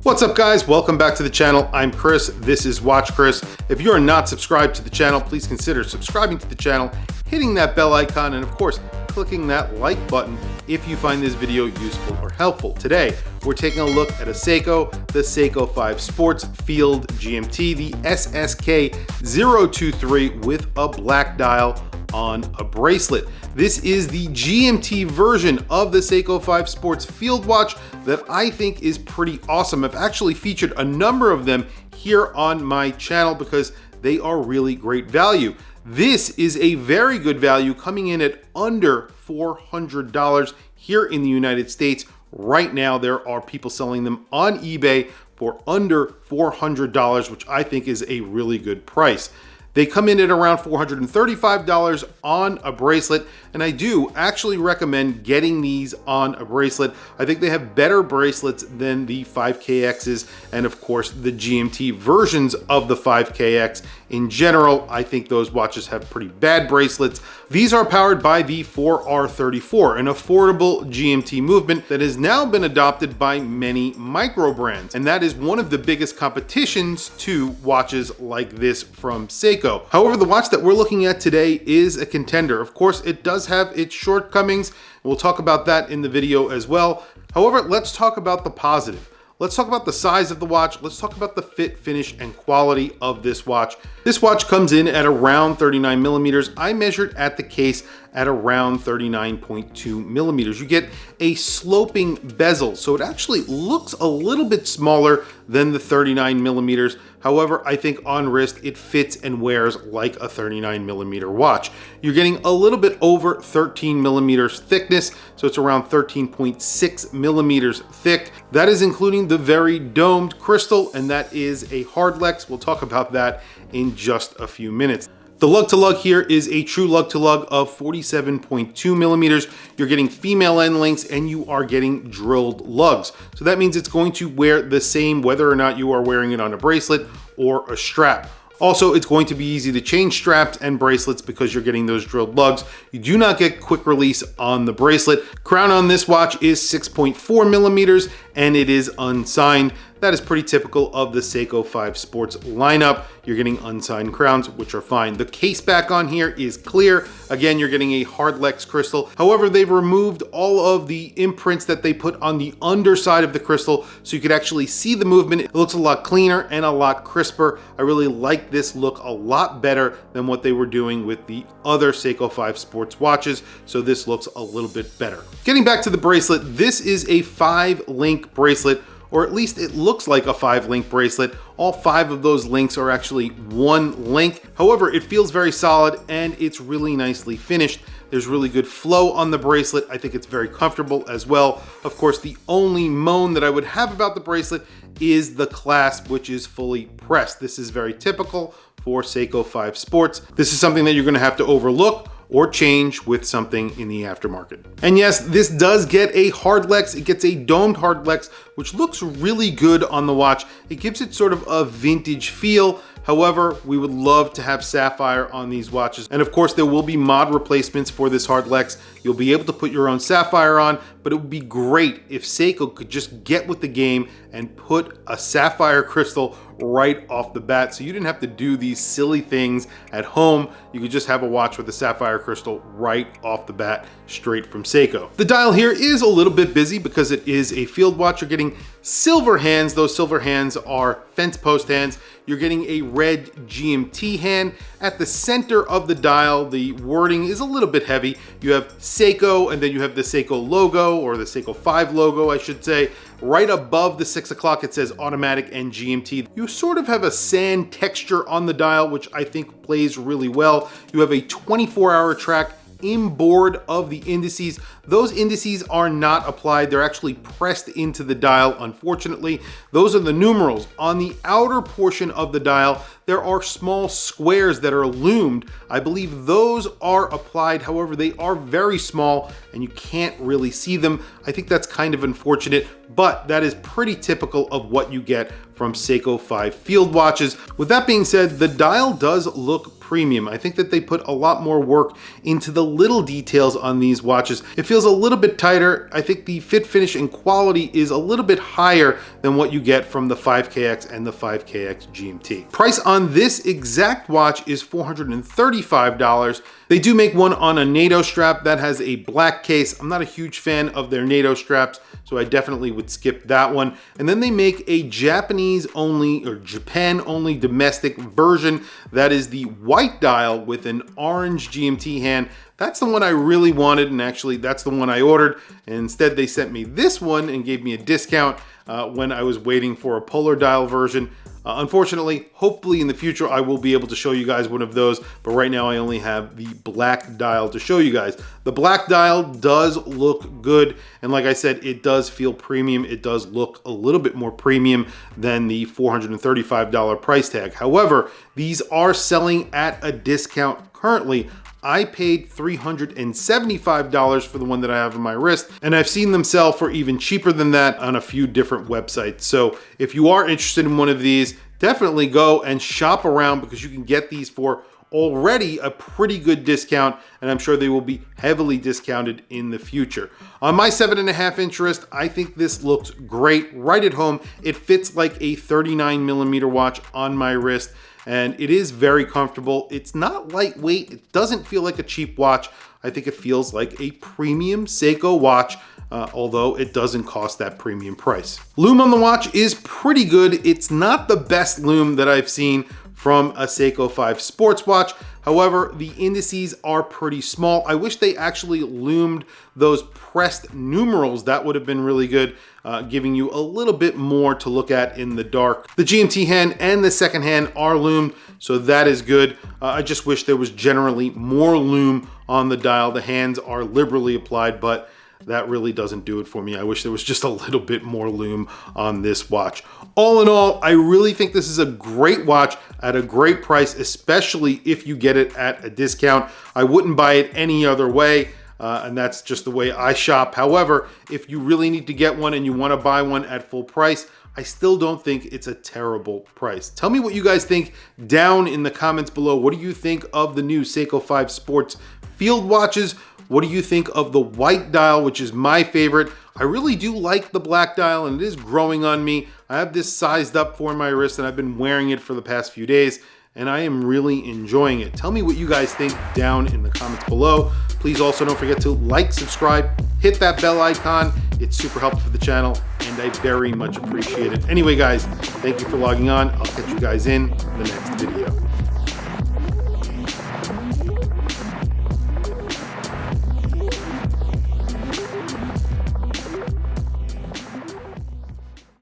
What's up guys, welcome back to the channel. I'm Chris, this is WatchChris. If you are not subscribed to the channel, please consider subscribing to the channel, hitting that bell icon, and of course, clicking that like button if you find this video useful or helpful. Today, we're taking a look at a Seiko, the Seiko 5 Sports Field GMT, the SSK023 with a black dial on a bracelet. This is the GMT version of the Seiko 5 Sports Field Watch that I think is pretty awesome. I've actually featured a number of them here on my channel because they are really great value. This is a very good value, coming in at under $400 here in the United States. Right now, there are people selling them on eBay for under $400, which I think is a really good price. They come in at around $435 on a bracelet, and I do actually recommend getting these on a bracelet. I think they have better bracelets than the 5KXs and of course the GMT versions of the 5KX. In general, I think those watches have pretty bad bracelets. These are powered by the 4R34, an affordable GMT movement that has now been adopted by many micro brands, and that is one of the biggest competitions to watches like this from Seiko. However, the watch that we're looking at today is a contender. Of course, it does have its shortcomings. We'll talk about that in the video as well. However, let's talk about the positive. Let's talk about the size of the watch. Let's talk about the fit, finish, and quality of this watch. This watch comes in at around 39 millimeters. I measured at the case at around 39.2 millimeters. You get a sloping bezel, so it actually looks a little bit smaller than the 39 millimeters. However, I think on wrist, it fits and wears like a 39 millimeter watch. You're getting a little bit over 13 millimeters thickness, so it's around 13.6 millimeters thick. That is including the very domed crystal, and that is a hardlex. We'll talk about that in just a few minutes. The lug-to-lug here is a true lug-to-lug of 47.2 millimeters. You're getting female end links and you are getting drilled lugs. So that means it's going to wear the same whether or not you are wearing it on a bracelet or a strap. Also, it's going to be easy to change straps and bracelets because you're getting those drilled lugs. You do not get quick release on the bracelet. Crown on this watch is 6.4 millimeters and it is unsigned. That is pretty typical of the Seiko 5 Sports lineup. You're getting unsigned crowns, which are fine. The case back on here is clear. Again, you're getting a hardlex crystal. However, they've removed all of the imprints that they put on the underside of the crystal so you could actually see the movement. It looks a lot cleaner and a lot crisper. I really like this look a lot better than what they were doing with the other Seiko 5 Sports watches, so this looks a little bit better. Getting back to the bracelet, this is a 5-link bracelet, or at least it looks like a 5-link bracelet. All 5 of those links are actually 1 link. However, it feels very solid and it's really nicely finished. There's really good flow on the bracelet. I think it's very comfortable as well. Of course, the only moan that I would have about the bracelet is the clasp, which is fully pressed. This is very typical for Seiko 5 Sports. This is something that you're gonna have to overlook or change with something in the aftermarket. And yes, this does get a hardlex. It gets a domed hardlex, which looks really good on the watch. It gives it sort of a vintage feel. However, we would love to have sapphire on these watches. And of course, there will be mod replacements for this hardlex. You'll be able to put your own sapphire on, but it would be great if Seiko could just get with the game and put a sapphire crystal right off the bat, so you didn't have to do these silly things at home. You could just have a watch with a sapphire crystal right off the bat, straight from Seiko. The dial here is a little bit busy because it is a field watch. You're getting silver hands. Those silver hands are fence post hands. You're getting a red GMT hand. At the center of the dial, the wording is a little bit heavy. You have Seiko, and then you have the Seiko logo, or the Seiko 5 logo, I should say. Right above the 6 o'clock, it says automatic and GMT. You sort of have a sand texture on the dial, which I think plays really well. You have a 24-hour track inboard of the indices. Those indices are not applied. They're actually pressed into the dial, unfortunately. Those are the numerals. On the outer portion of the dial, there are small squares that are loomed. I believe those are applied. However, they are very small and you can't really see them. I think that's kind of unfortunate, but that is pretty typical of what you get from Seiko 5 field watches. With that being said, the dial does look premium. I think that they put a lot more work into the little details on these watches. It feels a little bit tighter. I think the fit, finish, and quality is a little bit higher than what you get from the 5KX and the 5KX GMT. Price on this exact watch is $435. They do make one on a NATO strap that has a black case. I'm not a huge fan of their NATO straps, so I definitely would skip that one. And then they make a Japanese only or Japan only domestic version that is the white dial with an orange GMT hand. That's the one I really wanted, and actually that's the one I ordered. And instead they sent me this one and gave me a discount when I was waiting for a polar dial version. Unfortunately, hopefully in the future I will be able to show you guys one of those, but right now I only have the black dial to show you guys. The black dial does look good, and like I said, it does feel premium. It does look a little bit more premium than the $435 price tag. However, these are selling at a discount currently. I paid $375 for the one that I have on my wrist, and I've seen them sell for even cheaper than that on a few different websites. So if you are interested in one of these, definitely go and shop around, because you can get these for already a pretty good discount, and I'm sure they will be heavily discounted in the future. On my 7.5-inch wrist, I think this looks great right at home. It fits like a 39mm watch on my wrist, and it is very comfortable. It's not lightweight. It doesn't feel like a cheap watch. I think it feels like a premium Seiko watch, although it doesn't cost that premium price. Lume on the watch is pretty good. It's not the best lume that I've seen from a Seiko 5 sports watch. However, the indices are pretty small. I wish they actually lumed those pressed numerals. That would have been really good, giving you a little bit more to look at in the dark. The GMT hand and the second hand are lumed, so that is good. I just wish there was generally more lume on the dial. The hands are liberally applied, but that really doesn't do it for me. I wish there was just a little bit more lume on this watch. All in all, I really think this is a great watch at a great price, especially if you get it at a discount. I wouldn't buy it any other way, and that's just the way I shop. However, if you really need to get one and you want to buy one at full price, I still don't think it's a terrible price. Tell me what you guys think down in the comments below. What do you think of the new Seiko 5 Sports Field watches? What do you think of the white dial, which is my favorite? I really do like the black dial, and it is growing on me. I have this sized up for my wrist, and I've been wearing it for the past few days, and I am really enjoying it. Tell me what you guys think down in the comments below. Please also don't forget to like, subscribe, hit that bell icon. It's super helpful for the channel, and I very much appreciate it. Anyway, guys, thank you for logging on. I'll catch you guys in the next video.